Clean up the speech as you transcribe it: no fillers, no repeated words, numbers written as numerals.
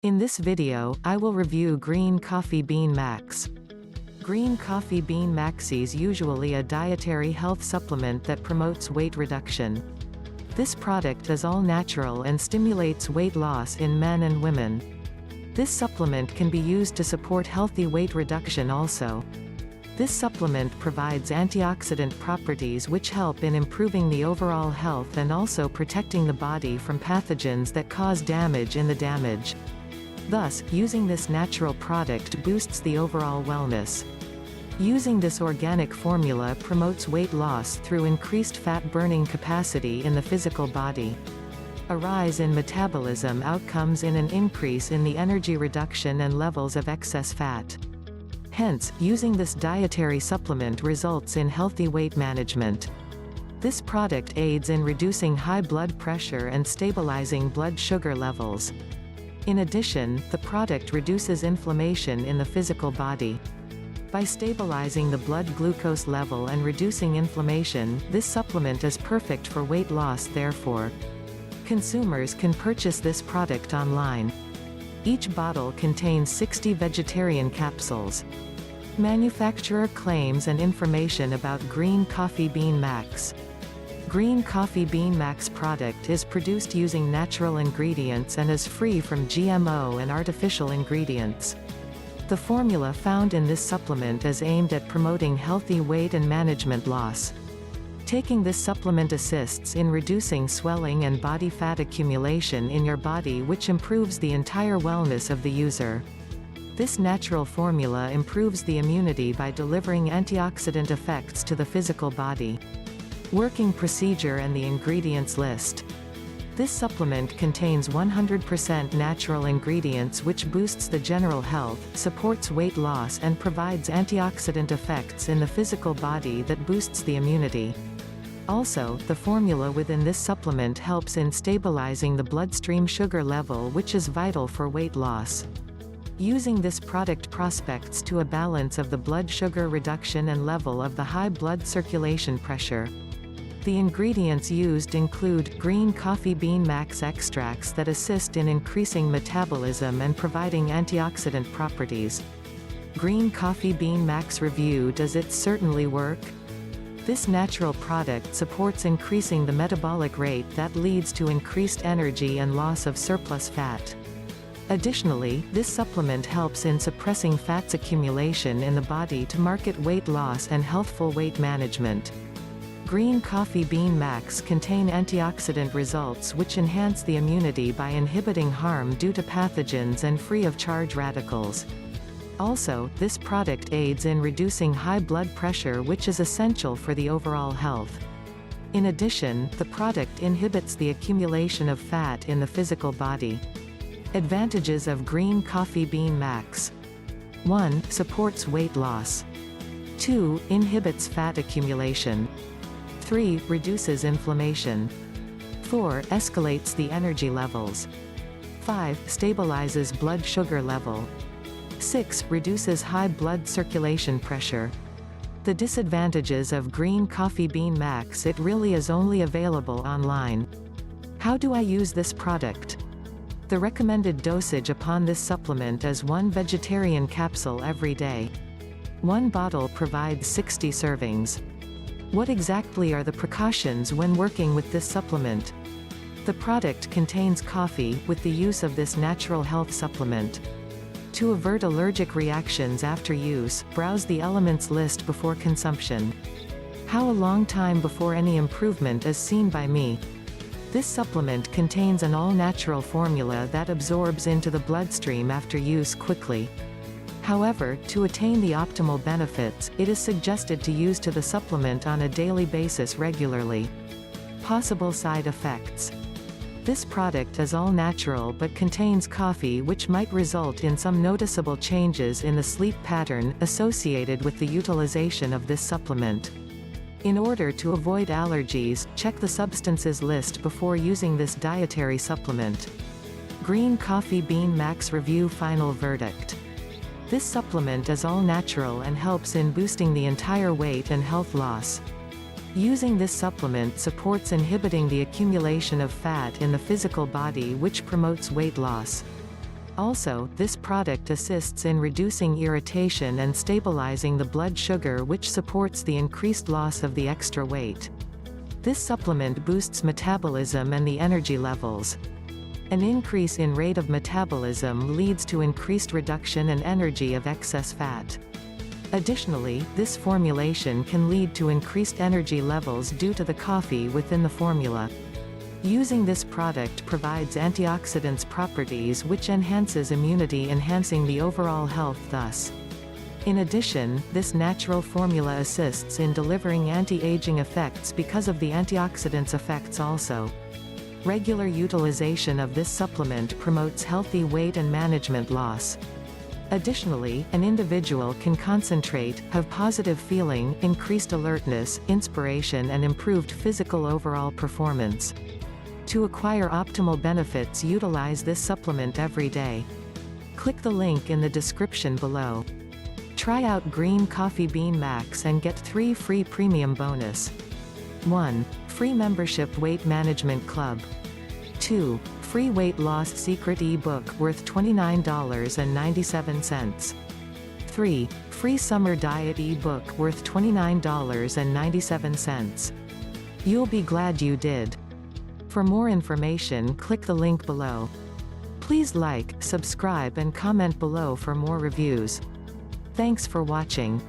In this video, I will review Green Coffee Bean Max. Green Coffee Bean Max is usually a dietary health supplement that promotes weight reduction. This product is all natural and stimulates weight loss in men and women. This supplement can be used to support healthy weight reduction also. This supplement provides antioxidant properties which help in improving the overall health and also protecting the body from pathogens that cause damage in the damage. Thus, using this natural product boosts the overall wellness. Using this organic formula promotes weight loss through increased fat-burning capacity in the physical body. A rise in metabolism outcomes in an increase in the energy reduction and levels of excess fat. Hence, using this dietary supplement results in healthy weight management. This product aids in reducing high blood pressure and stabilizing blood sugar levels. In addition, the product reduces inflammation in the physical body. By stabilizing the blood glucose level and reducing inflammation, this supplement is perfect for weight loss. Therefore, consumers can purchase this product online. Each bottle contains 60 vegetarian capsules. Manufacturer claims and information about Green Coffee Bean Max. Green Coffee Bean Max product is produced using natural ingredients and is free from GMO and artificial ingredients. The formula found in this supplement is aimed at promoting healthy weight and management loss. Taking this supplement assists in reducing swelling and body fat accumulation in your body, which improves the entire wellness of the user. This natural formula improves the immunity by delivering antioxidant effects to the physical body. Working procedure and the ingredients list. This supplement contains 100% natural ingredients which boosts the general health, supports weight loss and provides antioxidant effects in the physical body that boosts the immunity. Also, the formula within this supplement helps in stabilizing the bloodstream sugar level, which is vital for weight loss. Using this product prospects to a balance of the blood sugar reduction and level of the high blood circulation pressure. The ingredients used include Green Coffee Bean Max extracts that assist in increasing metabolism and providing antioxidant properties. Green Coffee Bean Max review. Does it certainly work? This natural product supports increasing the metabolic rate that leads to increased energy and loss of surplus fat. Additionally, this supplement helps in suppressing fat's accumulation in the body to market weight loss and healthful weight management. Green Coffee Bean Max contain antioxidant results which enhance the immunity by inhibiting harm due to pathogens and free of charge radicals. Also, this product aids in reducing high blood pressure, which is essential for the overall health. In addition, the product inhibits the accumulation of fat in the physical body. Advantages of Green Coffee Bean Max. 1. Supports weight loss. 2. Inhibits fat accumulation. 3. Reduces inflammation. 4. Escalates the energy levels. 5. Stabilizes blood sugar level. 6. Reduces high blood circulation pressure. The disadvantages of Green Coffee Bean Max. It really is only available online. How do I use this product? The recommended dosage upon this supplement is 1 vegetarian capsule every day. 1 bottle provides 60 servings. What exactly are the precautions when working with this supplement? The product contains coffee. With the use of this natural health supplement, to avert allergic reactions after use, browse the elements list before consumption. How a long time before any improvement is seen by me? This supplement contains an all-natural formula that absorbs into the bloodstream after use quickly. However, to attain the optimal benefits, it is suggested to use the supplement on a daily basis regularly. Possible side effects. This product is all natural but contains coffee, which might result in some noticeable changes in the sleep pattern associated with the utilization of this supplement. In order to avoid allergies, check the substances list before using this dietary supplement. Green Coffee Bean Max review. Final verdict. This supplement is all natural and helps in boosting the entire weight and health loss. Using this supplement supports inhibiting the accumulation of fat in the physical body, which promotes weight loss. Also, this product assists in reducing irritation and stabilizing the blood sugar, which supports the increased loss of the extra weight. This supplement boosts metabolism and the energy levels. An increase in rate of metabolism leads to increased reduction and energy of excess fat. Additionally, this formulation can lead to increased energy levels due to the coffee within the formula. Using this product provides antioxidants properties which enhances immunity, enhancing the overall health thus. In addition, this natural formula assists in delivering anti-aging effects because of the antioxidants effects also. Regular utilization of this supplement promotes healthy weight and management loss. Additionally, an individual can concentrate, have positive feeling, increased alertness, inspiration and improved physical overall performance. To acquire optimal benefits, utilize this supplement every day. Click the link in the description below. Try out Green Coffee Bean Max and get 3 free premium bonus. 1. Free membership Weight Management Club. 2. Free weight loss secret ebook worth $29.97. 3. Free summer diet ebook worth $29.97. You'll be glad you did. For more information, click the link below. Please like, subscribe and comment below for more reviews. Thanks for watching.